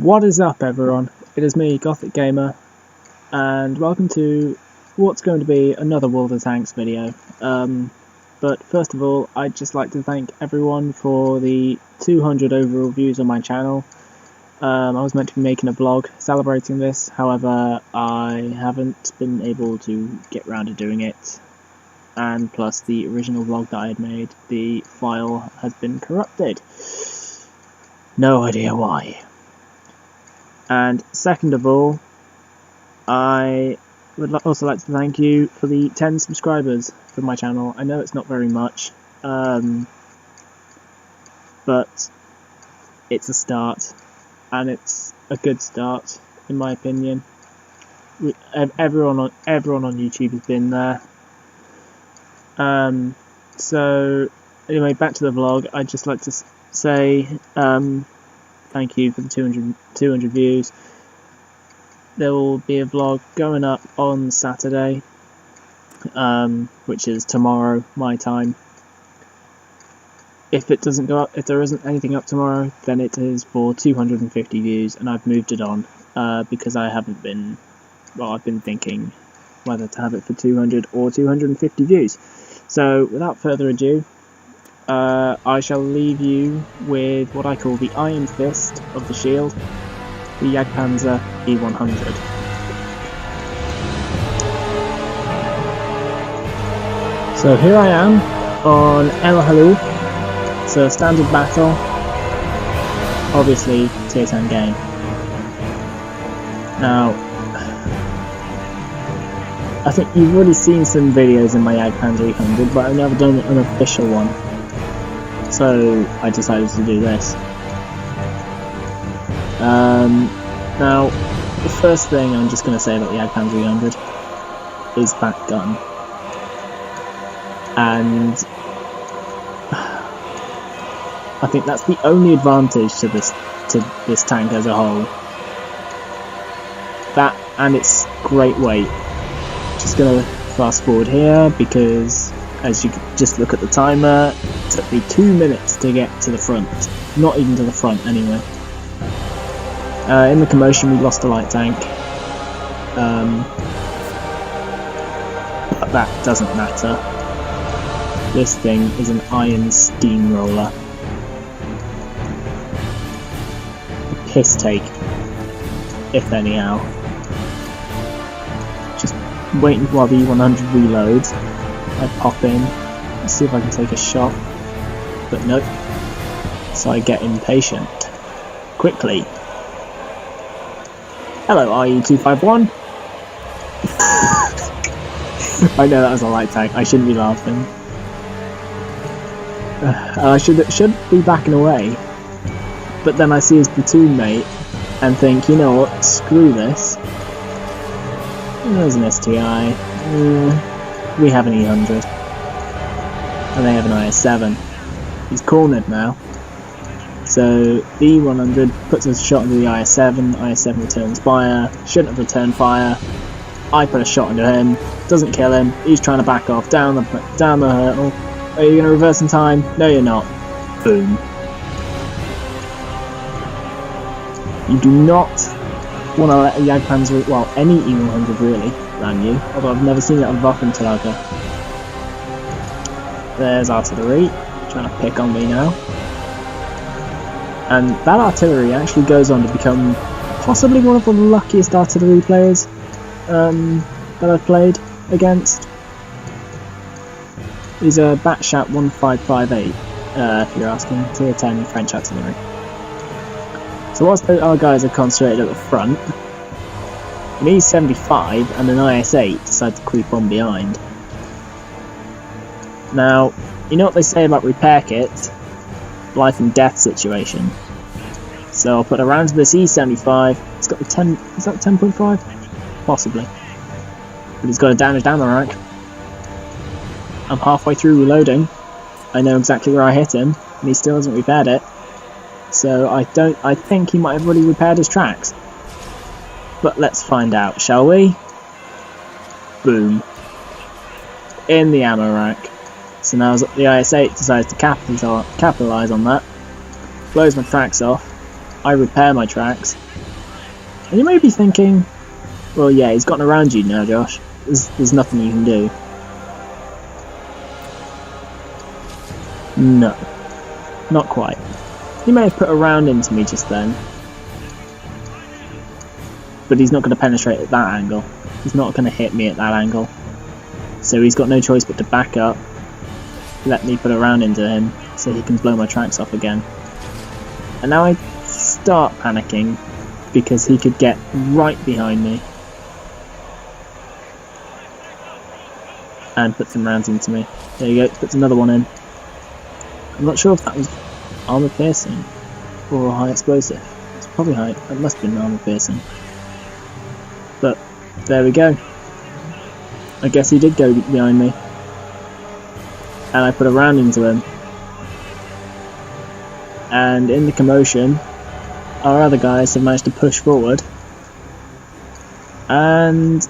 What is up, everyone? It is me, Gothic Gamer, and welcome to what's going to be another World of Tanks video. But first of all, I'd just like to thank everyone for the 200 overall views on my channel. I was meant to be making a vlog celebrating this, however, I haven't been able to get around to doing it. And plus, the original vlog that I had made, the file has been corrupted. No idea why. And second of all, I would also like to thank you for the 10 subscribers for my channel. I know it's not very much, but it's a start, and it's a good start in my opinion. Everyone on YouTube has been there. So anyway, back to the vlog. I'd just like to say thank you for the 200 views. There will be a vlog going up on Saturday, which is tomorrow, my time. If it doesn't go up, if there isn't anything up tomorrow, then it is for 250 views, and I've moved it on because I haven't been, well, I've been thinking whether to have it for 200 or 250 views. So without further ado, I shall leave you with what I call the Iron Fist of the shield, the Jagdpanzer E-100. So here I am on El Halou. It's a standard battle, obviously tier 10 game. Now, I think you've already seen some videos in my Jagdpanzer E-100, but I've never done an official one. So I decided to do this. Now, the first thing I'm just going to say about the Jagdpanzer E-100 is that gun. And I think that's the only advantage to this tank as a whole. That and its great weight. Just going to fast forward here because, as you can just look at the timer, it took me 2 minutes to get to the front. Not even to the front, anyway. In the commotion, we lost a light tank. But that doesn't matter. This thing is an iron steamroller. A piss take, if anyhow. Just waiting while the E-100 reloads. I pop in, let's see if I can take a shot, but nope, so I get impatient. Quickly. Hello RE251. I know that was a light tank, I shouldn't be laughing. I should be backing away, but then I see his platoon mate and think, you know what, screw this. There's an STI. We have an E-100, and they have an IS-7. He's cornered now, so the E-100 puts a shot into the IS-7, IS-7 returns fire, shouldn't have returned fire, I put a shot into him, doesn't kill him, he's trying to back off, down the hurdle. Are you going to reverse in time? No you're not. Boom. You do not want to let a Jagdpanzer, well, any E-100 really, ram you, although I've never seen it on Waffenträger. There's artillery, trying to pick on me now. And that artillery actually goes on to become possibly one of the luckiest artillery players that I've played against. He's a Batshat 1558, if you're asking, tier 10 French artillery. So whilst our guys are concentrated at the front, an E-75 and an IS-8 decide to creep on behind. Now, you know what they say about repair kits? Life and death situation. So I'll put a round to this E-75. It's got the 10, is that 10.5? Possibly. But he's got a damage down the rack. I'm halfway through reloading. I know exactly where I hit him, and he still hasn't repaired it. So I think he might have already repaired his tracks. But let's find out, shall we? Boom. In the ammo rack. So now the IS-8 decides to capitalise on that. Blows my tracks off. I repair my tracks. And you may be thinking, well, yeah, he's gotten around you now, Josh. There's nothing you can do. No, not quite. He may have put a round into me just then, but he's not going to penetrate at that angle. He's not going to hit me at that angle. So he's got no choice but to back up, let me put a round into him, so he can blow my tracks off again. And now I start panicking, because he could get right behind me and put some rounds into me. There you go, puts another one in. I'm not sure if that was armor piercing or high explosive. It's probably high, it must have been armor piercing. But there we go. I guess he did go behind me. And I put a round into him. And in the commotion, our other guys have managed to push forward. And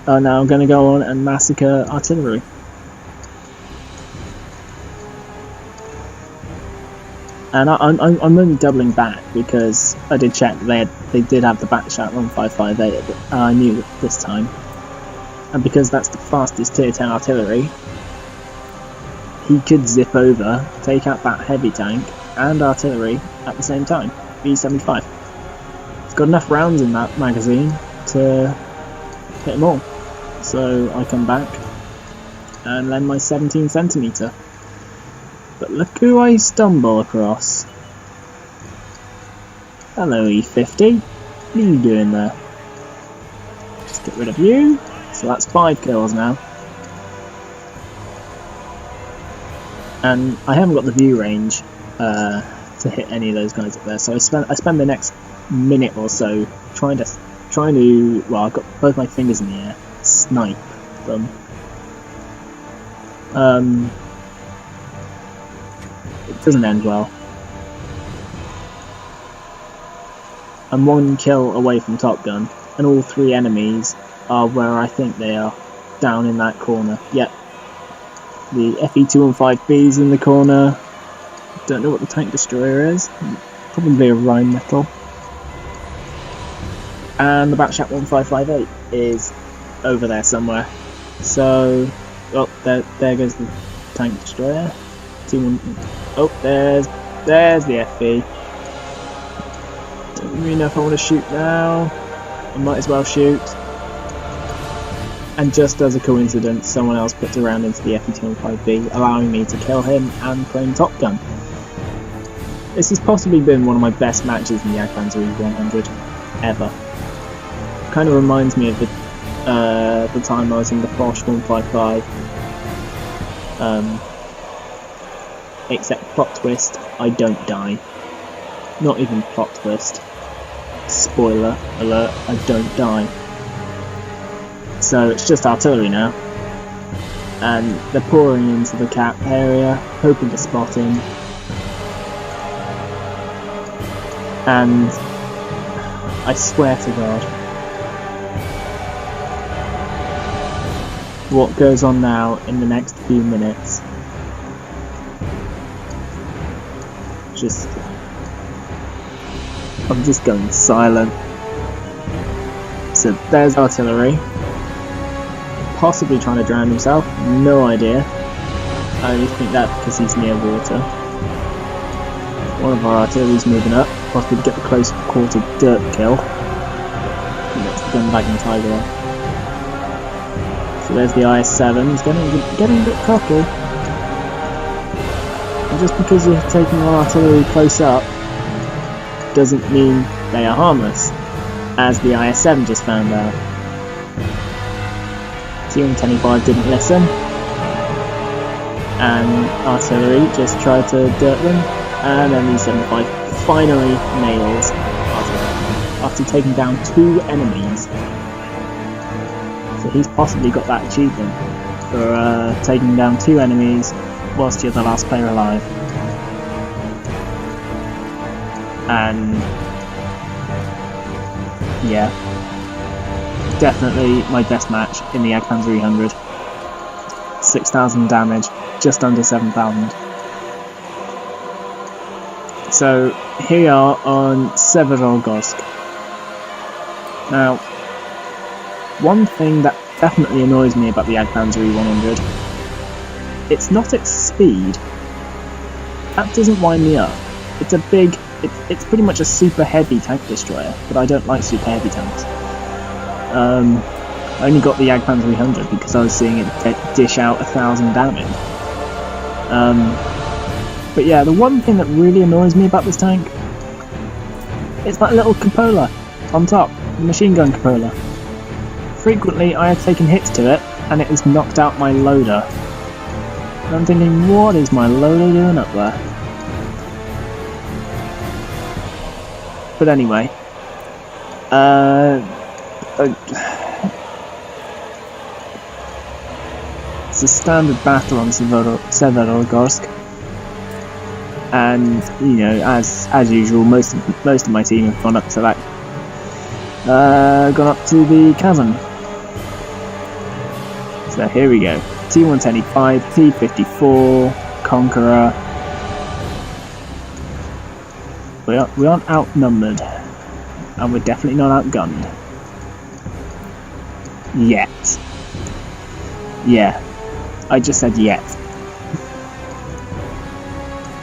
are now going to go on and massacre artillery. And I'm only doubling back because I did check they did have the backshot 1558, but I knew this time. And because that's the fastest tier 10 artillery, he could zip over, take out that heavy tank and artillery at the same time. B75. It's got enough rounds in that magazine to hit them all. So I come back and lend my 17cm. But look who I stumble across. Hello E50. What are you doing there? Just get rid of you. So that's 5 kills now. And I haven't got the view range to hit any of those guys up there, so I spend the next minute or so trying to well, I've got both my fingers in the air, snipe them. It doesn't end well. I'm 1 kill away from Top Gun, and all 3 enemies are where I think they are, down in that corner. Yep. The FE-215B's in the corner. Don't know what the tank destroyer is. Probably a Rheinmetall. And the Batchat 1558 is over there somewhere. So, oh, there goes the tank destroyer. Oh, there's the FE. Don't really know if I want to shoot now. I might as well shoot. And just as a coincidence, someone else puts a round into the FE-215B, allowing me to kill him and claim Top Gun. This has possibly been one of my best matches in the Jagdpanzer E-100 ever. Kind of reminds me of the time I was in the Bosch 155. Except plot twist, I don't die. Not even plot twist. Spoiler alert, I don't die. So it's just artillery now, and they're pouring into the cap area, hoping to spot him, and I swear to God, what goes on now in the next few minutes, I'm just going silent. So there's artillery. Possibly trying to drown himself, no idea. I only think that because he's near water. One of our artillery's moving up, possibly to get the close quarter dirt kill. He gets the gun bagging tiger on. So there's the IS-7, he's getting a bit cocky. And just because you're taking our artillery close up, doesn't mean they are harmless, as the IS-7 just found out. T-125 didn't listen, and artillery just tried to dirt them, and then E-75 finally nails artillery after taking down 2 enemies. So he's possibly got that achievement for taking down 2 enemies whilst you're the last player alive. And yeah, definitely my best match in the Jagdpanzer E-100. 6,000 damage, just under 7,000. So here we are on Severogorsk. Now, one thing that definitely annoys me about the Jagdpanzer E-100, it's not its speed. That doesn't wind me up. It's a big, it's pretty much a super heavy tank destroyer, but I don't like super heavy tanks. I only got the Jagdpanzer E-100 because I was seeing it dish out 1,000 damage. But yeah, the one thing that really annoys me about this tank is that little cupola on top, the machine gun cupola. Frequently I have taken hits to it and it has knocked out my loader. And I'm thinking, what is my loader doing up there? But anyway, it's a standard battle on Severogorsk, and you know, as usual, most of my team have gone up to that, gone up to the chasm. So here we go: T-125, T-54, Conqueror. We aren't outnumbered, and we're definitely not outgunned yet. Yeah. I just said yet.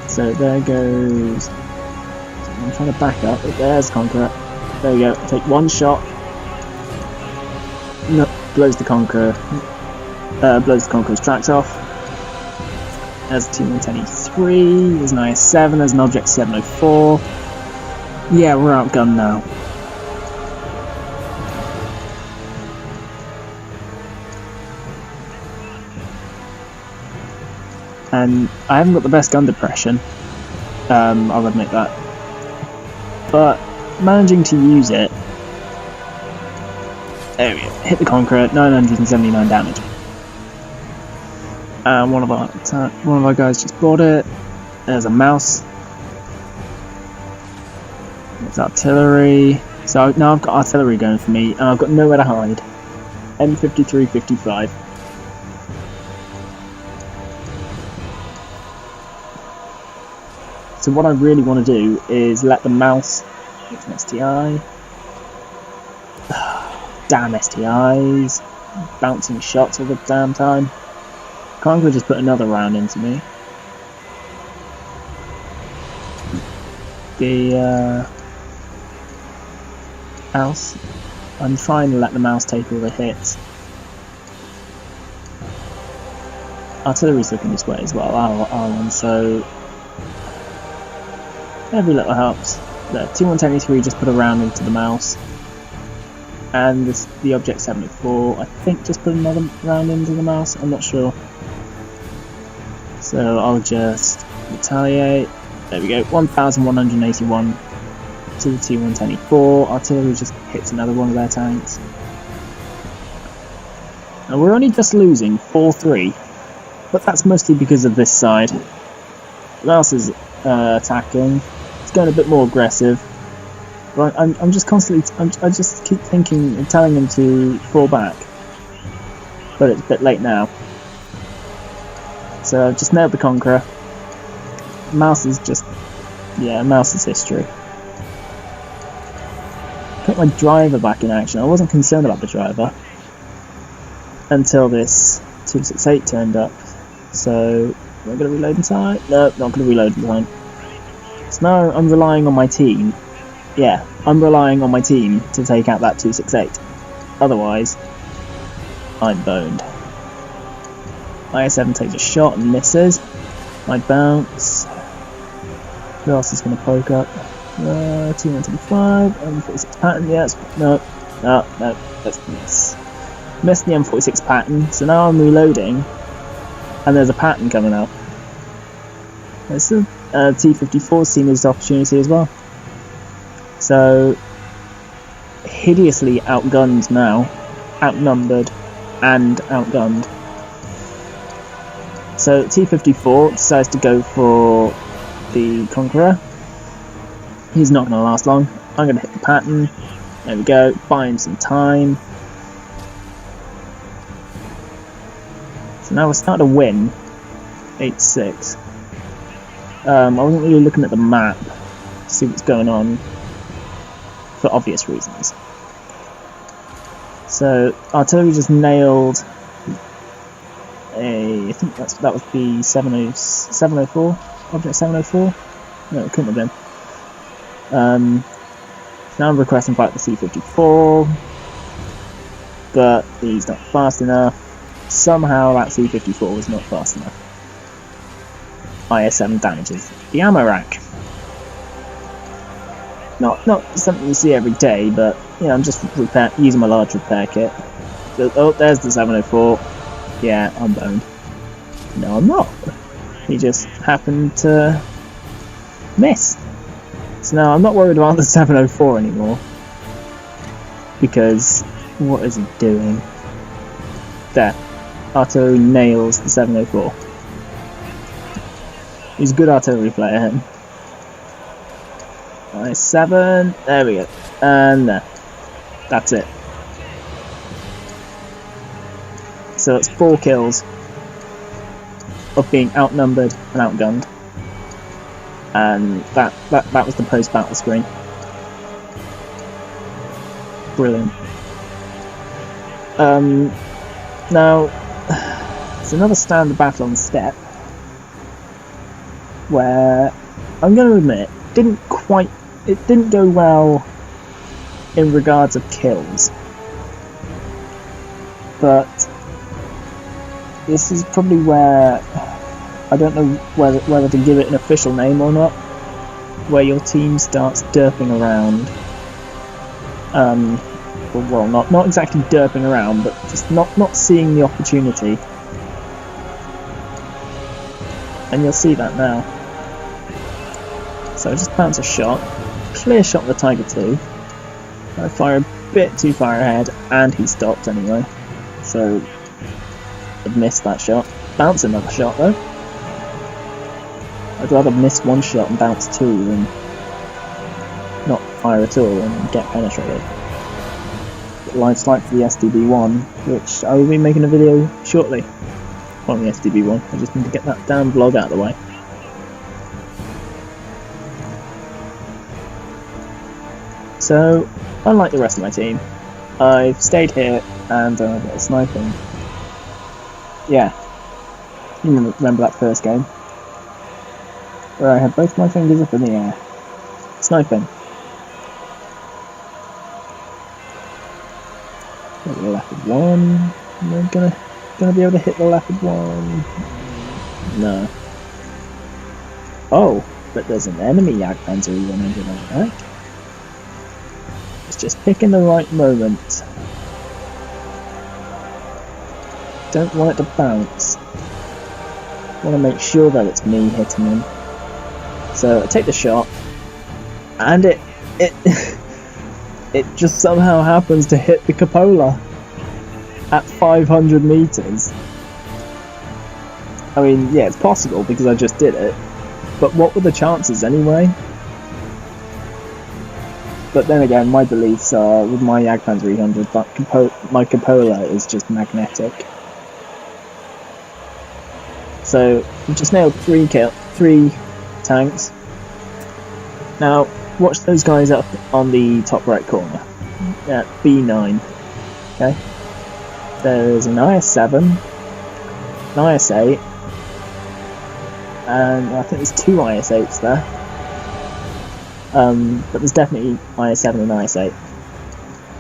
So there goes. I'm trying to back up. There's Conqueror. There we go. Take one shot. No, blows the Conqueror. Blows the Conqueror's tracks off. There's a T-123. There's an IS-7. There's an Object 704. Yeah, we're outgunned now. And I haven't got the best gun depression, I'll admit that, but managing to use it. There we go, hit the Conqueror, 979 damage. And one of our guys just bought it. There's a mouse. There's artillery. So now I've got artillery going for me, and I've got nowhere to hide. M53, 55. So what I really want to do is let the mouse... It's an STI. Damn STIs. Bouncing shots all the damn time. Conqueror just put another round into me. The mouse... I'm trying to let the mouse take all the hits. Artillery's looking this way as well, R1, so... Every little helps. The T-123 just put a round into the mouse, and the Object 704 I think just put another round into the mouse, I'm not sure. So I'll just retaliate. There we go, 1,181 to the T-124. Artillery just hits another one of their tanks. Now we're only just losing 4-3, but that's mostly because of this side. The mouse is attacking. Going a bit more aggressive, but I'm just constantly I just keep thinking and telling him to fall back, but it's a bit late now. So I've just nailed the Conqueror. Mouse is just, yeah, mouse is history. Put my driver back in action. I wasn't concerned about the driver until this 268 turned up. So am I going to reload in time? No, not going to reload in time. So now I'm relying on my team. Yeah, I'm relying on my team to take out that 268. Otherwise, I'm boned. IS-7 takes a shot and misses. I bounce. Who else is going to poke up? T-125, M46 pattern, yes. No, let's miss. Missed the M46 pattern, so now I'm reloading, and there's a pattern coming out. There's a T-54's seen his opportunity as well. So, hideously outgunned now, outnumbered and outgunned. So T-54 decides to go for the Conqueror. He's not going to last long. I'm going to hit the pattern. There we go, buy him some time. So now we're starting to win. 8-6. I wasn't really looking at the map, see what's going on for obvious reasons. So artillery just nailed I think that was the 704, object 704. No, it couldn't have been. Now I'm requesting fight the C-54, but he's not fast enough. Somehow that C-54 was not fast enough. IS-7 damages the ammo rack. Not something you see every day, but you know, I'm just using my large repair kit. Oh, there's the 704. Yeah, I'm boned. No, I'm not. He just happened to miss. So now I'm not worried about the 704 anymore. Because what is he doing? There. Artillery nails the 704. He's a good artillery player, him. Nice 7. There we go. And there. That's it. So it's 4 kills of being outnumbered and outgunned. And that was the post-battle screen. Brilliant. Now, it's another standard battle on the steppe where I'm going to admit it didn't go well in regards of kills, but this is probably where I don't know whether to give it an official name or not, where your team starts derping around. Well, not exactly derping around, but just not seeing the opportunity. And you'll see that now. So I just bounce a shot, clear shot of the Tiger II. I fire a bit too far ahead, and he stopped anyway. So I've missed that shot. Bounce another shot though. I'd rather miss one shot and bounce 2 than not fire at all and get penetrated. Life's like for the SDB1, which I will be making a video shortly on the SDB1. I just need to get that damn vlog out of the way. So, unlike the rest of my team, I've stayed here and done a bit of sniping. Yeah, you remember that first game where I had both my fingers up in the air, sniping. Got the leopard 1. Am I gonna be able to hit the leopard 1? No. Oh, but there's an enemy Jagdpanzer E-100 over there. It's just picking the right moment. Don't want it to bounce. Want to make sure that it's me hitting him. So I take the shot, and it just somehow happens to hit the Cupola at 500 meters. I mean, yeah, it's possible because I just did it, but what were the chances anyway? But then again, my beliefs are, with my Jagdpanzer E-100, that my Cupola is just magnetic. So, we just nailed 3 tanks. Now, watch those guys up on the top right corner. At B9. Okay? There's an IS-7, an IS-8, and I think there's 2 IS-8s there. But there's definitely IS-7 and IS-8.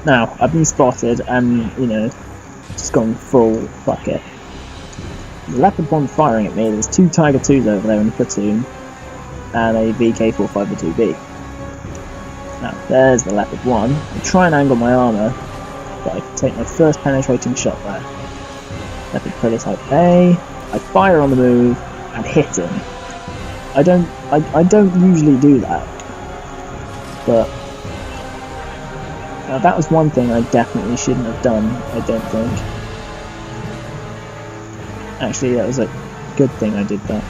Now, I've been spotted and, you know, just gone full fuck it. The Leopard 1 firing at me, there's 2 Tiger IIs over there in the platoon, and a VK-452B. Now, there's the Leopard 1. I try and angle my armour, but I take my first penetrating shot there. Leopard Prototype A, I fire on the move, and hit him. I don't usually do that. But now that was one thing I definitely shouldn't have done, I don't think. Actually, that was a good thing I did that.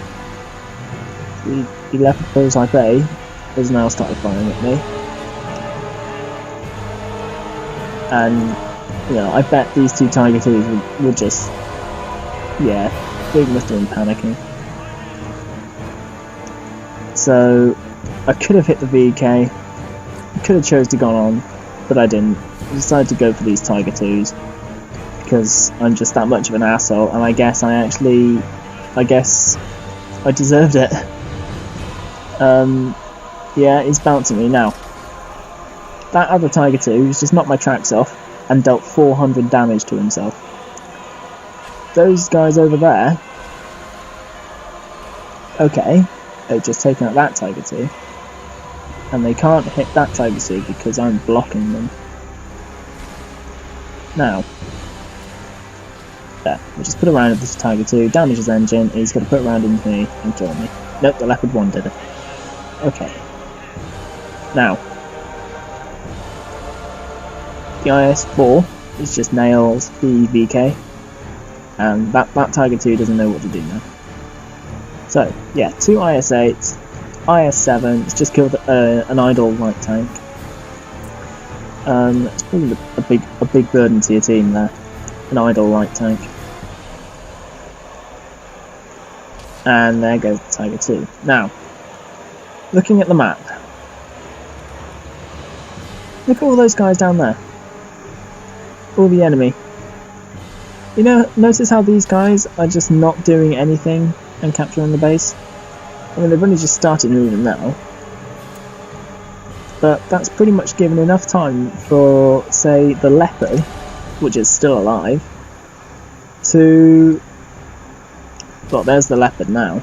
The Leopard Prototype A has now started firing at me. And, you know, I bet these 2 Tiger IIs were just, yeah, they must have been panicking. So, I could have hit the VK, I could have chose to gone on, but I didn't. I decided to go for these Tiger 2s because I'm just that much of an asshole, and I guess I deserved it. Yeah, he's bouncing me now. That other Tiger 2 has just knocked my tracks off and dealt 400 damage to himself. Those guys over there, okay, they've just taken out that Tiger 2, and they can't hit that Tiger 2 because I'm blocking them. Now, there, we just put a round at this Tiger 2, damage his engine, he's going to put a round into me and kill me. Nope, the Leopard 1 did it. Okay. Now, the IS-4 is just nails the VK, and that Tiger 2 doesn't know what to do now. So, yeah, 2 IS-8s, IS-7, it's just killed an idle light tank. It's probably a big burden to your team there, an idle light tank. And there goes the Tiger 2. Now, looking at the map, look at all those guys down there. All the enemy. You know, notice how these guys are just not doing anything and capturing the base? I mean, they've only just started moving now. But that's pretty much given enough time for, say, the Leopard, which is still alive, to... Well, there's the Leopard now.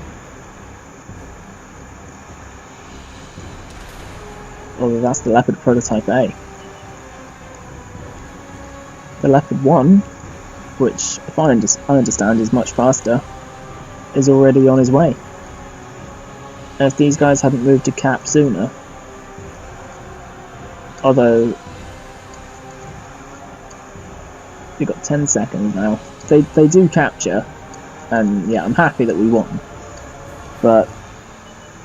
Although that's the Leopard Prototype A. The Leopard 1, which, if I understand, is much faster, is already on his way. And if these guys hadn't moved to cap sooner, although you've got 10 seconds now, they do capture, and yeah, I'm happy that we won. But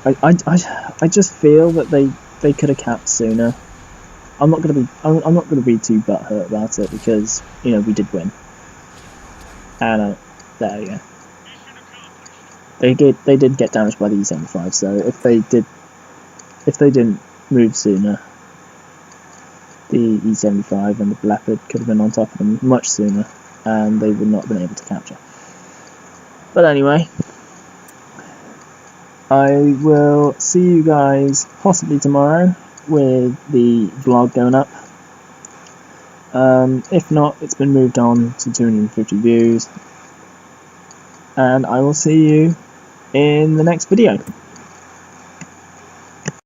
I just feel that they could have capped sooner. I'm not gonna be too butthurt about it because, you know, we did win. And there we go. They did get damaged by the E-75, so if they didn't move sooner, the E-75 and the Leopard could have been on top of them much sooner, and they would not have been able to capture. But anyway, I will see you guys possibly tomorrow with the vlog going up. If not, it's been moved on to 250 views, and I will see you in the next video.